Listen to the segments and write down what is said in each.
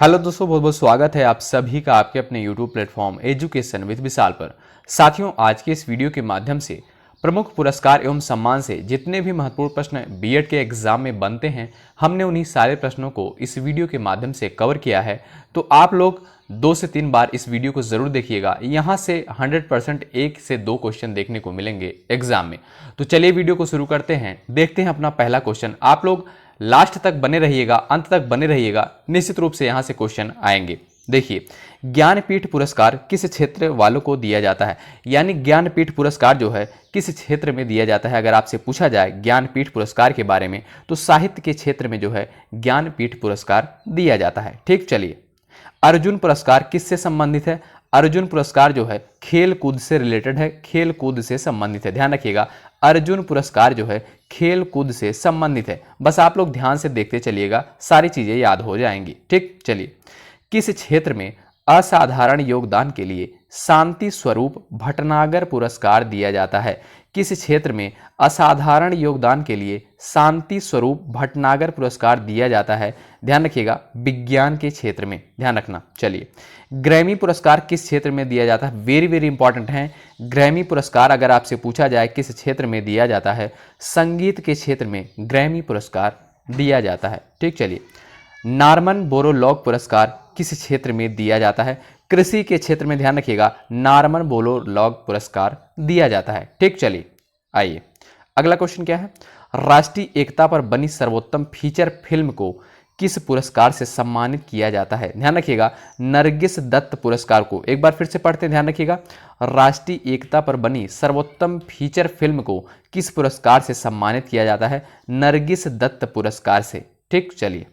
Hello दोस्तों, बहुत बहुत स्वागत है आप सभी का आपके अपने YouTube प्लेटफॉर्म एजुकेशन विद विशाल पर। साथियों, आज के इस वीडियो के माध्यम से प्रमुख पुरस्कार एवं सम्मान से जितने भी महत्वपूर्ण प्रश्न बीएड के एग्जाम में बनते हैं, हमने उन्हीं सारे प्रश्नों को इस वीडियो के माध्यम से कवर किया है। तो आप लोग 2 से 3 बार इस वीडियो को जरूर देखिएगा। यहाँ से 100% 1 से 2 क्वेश्चन देखने को मिलेंगे एग्जाम में। तो चलिए वीडियो को शुरू करते हैं, देखते हैं अपना पहला क्वेश्चन। आप लोग लास्ट तक बने रहिएगा, अंत तक बने रहिएगा, निश्चित रूप से यहां से क्वेश्चन आएंगे। देखिए, ज्ञानपीठ पुरस्कार किस क्षेत्र वालों को दिया जाता है, यानी ज्ञानपीठ पुरस्कार जो है किस क्षेत्र में दिया जाता है। अगर आपसे पूछा जाए ज्ञानपीठ पुरस्कार के बारे में, तो साहित्य के क्षेत्र में जो है ज्ञानपीठ पुरस्कार दिया जाता है। ठीक, चलिए। अर्जुन पुरस्कार किससे संबंधित है? अर्जुन पुरस्कार जो है खेल कूद से रिलेटेड है, खेल कूद से संबंधित है। ध्यान रखिएगा, अर्जुन पुरस्कार जो है खेल कूद से संबंधित है। बस आप लोग ध्यान से देखते चलिएगा, सारी चीजें याद हो जाएंगी। ठीक, चलिए। किस क्षेत्र में असाधारण योगदान के लिए शांति स्वरूप भटनागर पुरस्कार दिया जाता है? किस क्षेत्र में असाधारण योगदान के लिए शांति स्वरूप भटनागर पुरस्कार दिया जाता है? ध्यान रखिएगा, विज्ञान के क्षेत्र में, ध्यान रखना। चलिए, ग्रैमी पुरस्कार किस क्षेत्र में दिया जाता है? वेरी वेरी इंपॉर्टेंट है। ग्रैमी पुरस्कार अगर आपसे पूछा जाए किस क्षेत्र में दिया जाता है, संगीत के क्षेत्र में ग्रैमी पुरस्कार दिया जाता है। ठीक, चलिए। नॉर्मन बोरोलॉग पुरस्कार किस क्षेत्र में दिया जाता है? कृषि के क्षेत्र में, ध्यान रखिएगा, नॉर्मन बोरोलॉग पुरस्कार दिया जाता है। ठीक, चलिए। आइए, अगला क्वेश्चन क्या है? राष्ट्रीय एकता पर बनी सर्वोत्तम फीचर फिल्म को किस पुरस्कार से सम्मानित किया जाता है? ध्यान रखिएगा, नरगिस दत्त पुरस्कार को। एक बार फिर से पढ़ते हैं, ध्यान रखिएगा। राष्ट्रीय एकता पर बनी सर्वोत्तम फीचर फिल्म को किस पुरस्कार से सम्मानित किया जाता है? नरगिस दत्त पुरस्कार से। ठीक, चलिए।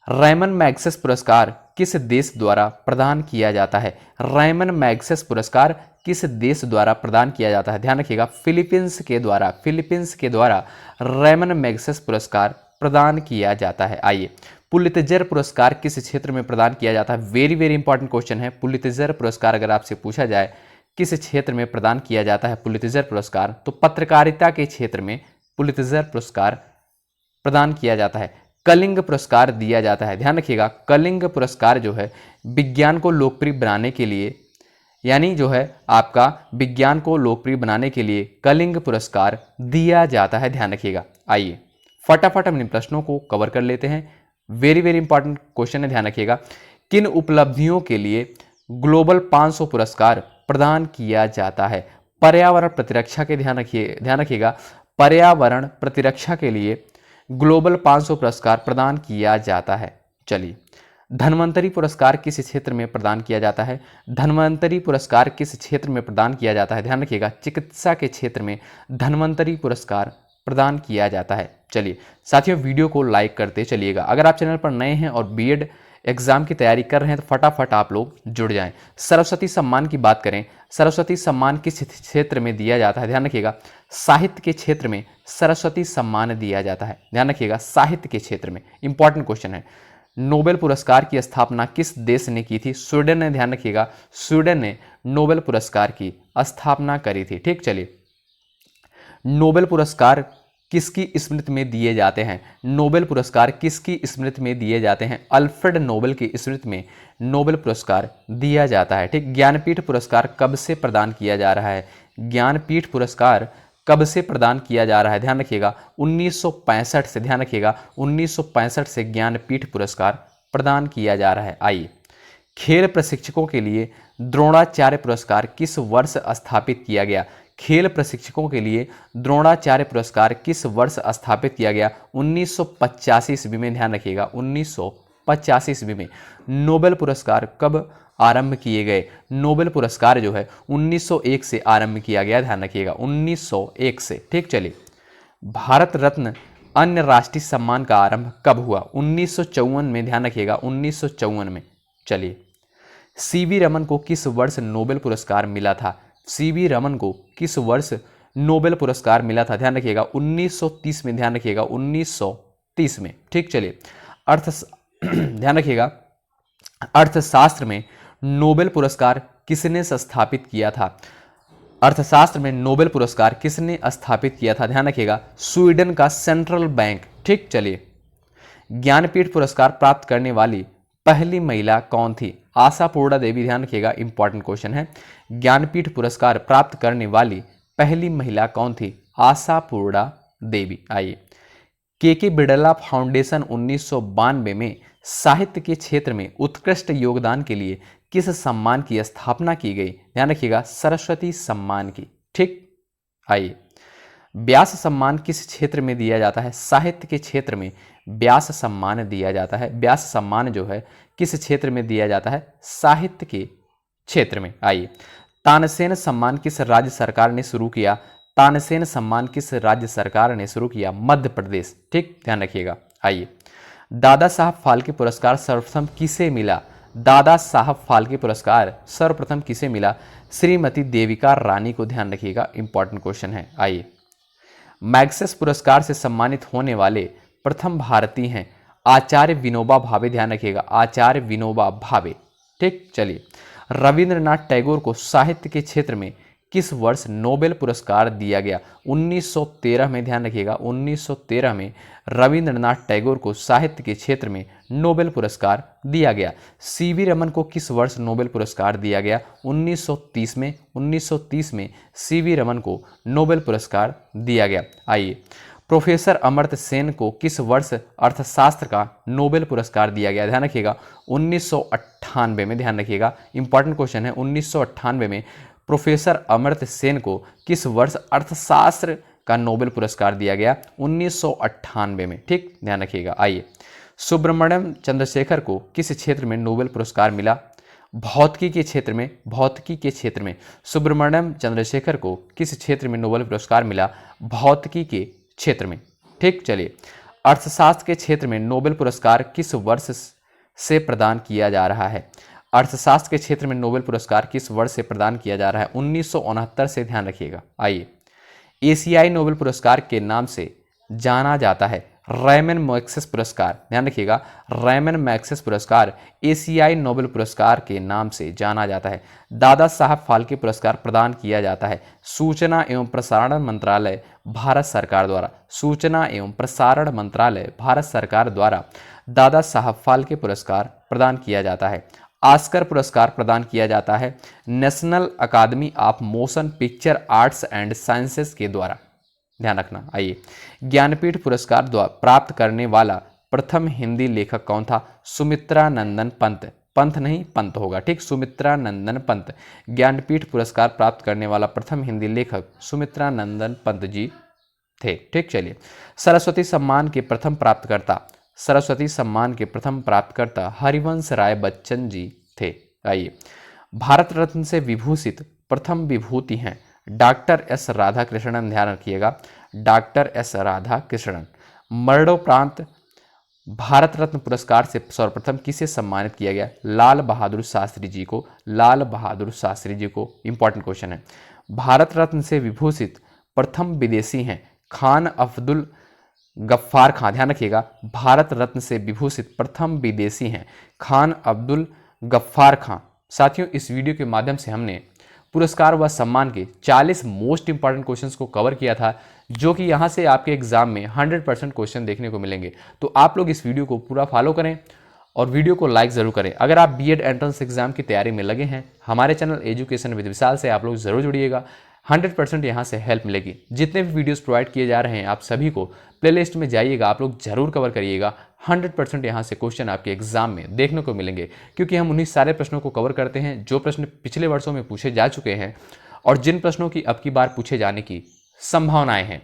रैमन मैग्सेस पुरस्कार किस देश द्वारा प्रदान किया जाता है? रैमन मैग्सेस पुरस्कार किस देश द्वारा प्रदान किया जाता है? ध्यान रखिएगा, फिलीपींस के द्वारा रैमन मैग्सेस पुरस्कार प्रदान किया जाता है। आइए, पुलित्जर पुरस्कार किस क्षेत्र में प्रदान किया जाता है? वेरी वेरी इंपॉर्टेंट क्वेश्चन है। पुलित्जर पुरस्कार अगर आपसे पूछा जाए किस क्षेत्र में प्रदान किया जाता है पुलित्जर पुरस्कार, तो पत्रकारिता के क्षेत्र में पुलित्जर पुरस्कार प्रदान किया जाता है। कलिंग पुरस्कार दिया जाता है। ध्यान रखिएगा, कलिंग पुरस्कार जो है विज्ञान को लोकप्रिय बनाने के लिए, यानी जो है आपका विज्ञान को लोकप्रिय बनाने के लिए कलिंग पुरस्कार दिया जाता है। ध्यान रखिएगा। आइए, फटाफट हम इन प्रश्नों को कवर कर लेते हैं। वेरी वेरी इंपॉर्टेंट क्वेश्चन है, ध्यान रखिएगा। किन उपलब्धियों के लिए ग्लोबल 500 पुरस्कार प्रदान किया जाता है? पर्यावरण प्रतिरक्षा के, ध्यान रखिएगा, पर्यावरण प्रतिरक्षा के लिए ग्लोबल 500 पुरस्कार प्रदान किया जाता है। चलिए, धन्वंतरी पुरस्कार किस क्षेत्र में प्रदान किया जाता है? धन्वंतरी पुरस्कार किस क्षेत्र में प्रदान किया जाता है? ध्यान रखिएगा, चिकित्सा के क्षेत्र में धन्वंतरी पुरस्कार प्रदान किया जाता है। चलिए साथियों, वीडियो को लाइक करते चलिएगा। अगर आप चैनल पर नए हैं और बीएड एग्जाम की तैयारी कर रहे हैं तो फटाफट आप लोग जुड़ जाएं। सरस्वती सम्मान की बात करें, सरस्वती सम्मान किस क्षेत्र में दिया जाता है? ध्यान रखिएगा, साहित्य के क्षेत्र में सरस्वती सम्मान दिया जाता है। ध्यान रखिएगा, साहित्य के क्षेत्र में। इंपॉर्टेंट क्वेश्चन है। नोबेल पुरस्कार की स्थापना किस देश ने की थी? स्वीडन ने। ध्यान रखिएगा, स्वीडन ने नोबेल पुरस्कार की स्थापना करी थी। ठीक, चलिए। नोबेल पुरस्कार किसकी स्मृति में दिए जाते हैं? नोबेल पुरस्कार किसकी स्मृति में दिए जाते हैं? अल्फ्रेड नोबेल की स्मृति में नोबेल पुरस्कार दिया जाता है। ठीक, ज्ञानपीठ पुरस्कार कब से प्रदान किया जा रहा है? ज्ञानपीठ पुरस्कार कब से प्रदान किया जा रहा है? ध्यान रखिएगा, 1965 से। ध्यान रखिएगा, 1965 से ज्ञानपीठ पुरस्कार प्रदान किया जा रहा है। आइए, खेल प्रशिक्षकों के लिए द्रोणाचार्य पुरस्कार किस वर्ष स्थापित किया गया? खेल प्रशिक्षकों के लिए द्रोणाचार्य पुरस्कार किस वर्ष स्थापित किया गया? 1985 ईस्वी में। ध्यान रखिएगा, 1985 ईस्वी में। नोबेल पुरस्कार कब आरंभ किए गए? नोबेल पुरस्कार जो है 1901 से आरंभ किया गया। ध्यान रखिएगा, 1901 से। ठीक, चलिए। भारत रत्न अन्य राष्ट्रीय सम्मान का आरंभ कब हुआ? 1954 में। ध्यान रखिएगा, 1954 में। चलिए, सीवी रमन को किस वर्ष नोबेल पुरस्कार मिला था? सीवी रमन को किस वर्ष नोबेल पुरस्कार मिला था? ध्यान रखिएगा, 1930 में। ध्यान रखिएगा, 1930 में। ठीक, चलिए। ध्यान रखिएगा, अर्थशास्त्र में नोबेल पुरस्कार किसने स्थापित किया था? अर्थशास्त्र में नोबेल पुरस्कार किसने स्थापित किया था? ध्यान रखिएगा, स्वीडन का सेंट्रल बैंक। ठीक, चलिए। ज्ञानपीठ पुरस्कार प्राप्त करने वाली पहली महिला कौन थी? आशापूर्णा देवी, ध्यान रखिएगा, इंपॉर्टेंट क्वेश्चन है। ज्ञानपीठ पुरस्कार प्राप्त करने वाली पहली महिला कौन थी? आशापूर्णा देवी। आइए, के बिड़ला फाउंडेशन 1992 में साहित्य के क्षेत्र में उत्कृष्ट योगदान के लिए किस सम्मान की स्थापना की गई? ध्यान रखिएगा, सरस्वती सम्मान की। ठीक, आइए, व्यास सम्मान किस क्षेत्र में दिया जाता है? साहित्य के क्षेत्र में व्यास सम्मान दिया जाता है। व्यास सम्मान जो है किस क्षेत्र में दिया जाता है? साहित्य के क्षेत्र में। आइए, तानसेन सम्मान किस राज्य सरकार ने शुरू किया? तानसेन सम्मान किस राज्य सरकार ने शुरू किया? मध्य प्रदेश। ठीक, ध्यान रखिएगा। आइए, दादा साहब फाल्के पुरस्कार सर्वप्रथम किसे मिला? दादा साहब फाल्के पुरस्कार सर्वप्रथम किसे मिला? श्रीमती देविका रानी को, ध्यान रखिएगा, इंपॉर्टेंट क्वेश्चन है। आइए, मैग्सेस पुरस्कार से सम्मानित होने वाले प्रथम भारतीय हैं आचार्य विनोबा भावे, ध्यान रखिएगा, आचार्य विनोबा भावे। ठीक, चलिए, रविंद्रनाथ टैगोर को साहित्य के क्षेत्र में किस वर्ष नोबेल पुरस्कार दिया गया? 1913 में, ध्यान रखिएगा, 1913 में रविंद्रनाथ टैगोर को साहित्य के क्षेत्र में नोबेल पुरस्कार दिया गया। सीवी रमन को किस वर्ष नोबेल पुरस्कार दिया गया? 1930 में। 1930 में सीवी रमन को नोबेल पुरस्कार दिया गया। आइए, प्रोफेसर अमर्त्य सेन को किस वर्ष अर्थशास्त्र का नोबेल पुरस्कार दिया गया? ध्यान रखिएगा, 1998 में, ध्यान रखिएगा, इंपॉर्टेंट क्वेश्चन है। 1998 में प्रोफेसर अमर्त्य सेन को किस वर्ष अर्थशास्त्र का नोबेल पुरस्कार दिया गया? 1998 में। ठीक, ध्यान रखिएगा। आइए, सुब्रमण्यम चंद्रशेखर को किस क्षेत्र में नोबेल पुरस्कार मिला? भौतिकी के क्षेत्र में। भौतिकी के क्षेत्र में सुब्रमण्यम चंद्रशेखर को किस क्षेत्र में नोबेल पुरस्कार मिला? भौतिकी के क्षेत्र में। ठीक, चलिए, अर्थशास्त्र के क्षेत्र में नोबेल पुरस्कार किस वर्ष से प्रदान किया जा रहा है? अर्थशास्त्र के क्षेत्र में नोबेल पुरस्कार किस वर्ष से प्रदान किया जा रहा है? 1969 से, ध्यान रखिएगा। आइए, एशियाई नोबेल पुरस्कार के नाम से जाना जाता है रैमन मैग्सेस पुरस्कार, ध्यान रखिएगा, रैमन मैग्सेस पुरस्कार एशियाई नोबेल पुरस्कार के नाम से जाना जाता है। दादा साहब फाल्के पुरस्कार प्रदान किया जाता है सूचना एवं प्रसारण मंत्रालय भारत सरकार द्वारा। सूचना एवं प्रसारण मंत्रालय भारत सरकार द्वारा दादा साहब फाल्के पुरस्कार प्रदान किया जाता है। ऑस्कर पुरस्कार प्रदान किया जाता है National Academy of Motion Picture Arts and Sciences के द्वारा, ध्यान रखना। आइए, ज्ञानपीठ पुरस्कार प्राप्त करने वाला प्रथम हिंदी लेखक कौन था? सुमित्रा नंदन पंत। पंत नहीं, पंत होगा। ठीक, सुमित्रा नंदन पंत ज्ञानपीठ पुरस्कार प्राप्त करने वाला प्रथम हिंदी लेखक सुमित्रा नंदन पंत जी थे। ठीक, चलिए, सरस्वती सम्मान के प्रथम प्राप्तकर्ता, सरस्वती सम्मान के प्रथम प्राप्तकर्ता हरिवंश राय बच्चन जी थे। आइए, भारत रत्न से विभूषित प्रथम विभूति हैं डॉक्टर एस राधाकृष्णन, ध्यान रखिएगा, डॉक्टर एस राधाकृष्णन। मरणोपरांत भारत रत्न पुरस्कार से सर्वप्रथम किसे सम्मानित किया गया? लाल बहादुर शास्त्री जी को, लाल बहादुर शास्त्री जी को। इंपॉर्टेंट क्वेश्चन है। भारत रत्न से विभूषित प्रथम विदेशी हैं खान अब्दुल गफ्फार खां, ध्यान रखिएगा, भारत रत्न से विभूषित प्रथम विदेशी हैं खान अब्दुल गफ्फार खां। साथियों, इस वीडियो के माध्यम से हमने पुरस्कार व सम्मान के 40 मोस्ट इंपॉर्टेंट क्वेश्चंस को कवर किया था, जो कि यहाँ से आपके एग्जाम में 100% क्वेश्चन देखने को मिलेंगे। तो आप लोग इस वीडियो को पूरा फॉलो करें और वीडियो को लाइक ज़रूर करें। अगर आप बीएड एंट्रेंस एग्जाम की तैयारी में लगे हैं, हमारे चैनल एजुकेशन विद विशाल से आप लोग ज़रूर जुड़िएगा, 100% यहाँ से हेल्प मिलेगी। जितने भी वीडियोस प्रोवाइड किए जा रहे हैं आप सभी को प्लेलिस्ट में जाइएगा, आप लोग जरूर कवर करिएगा। 100% यहाँ से क्वेश्चन आपके एग्जाम में देखने को मिलेंगे, क्योंकि हम उन्हीं सारे प्रश्नों को कवर करते हैं जो प्रश्न पिछले वर्षों में पूछे जा चुके हैं और जिन प्रश्नों की अब की बार पूछे जाने की संभावनाएं हैं।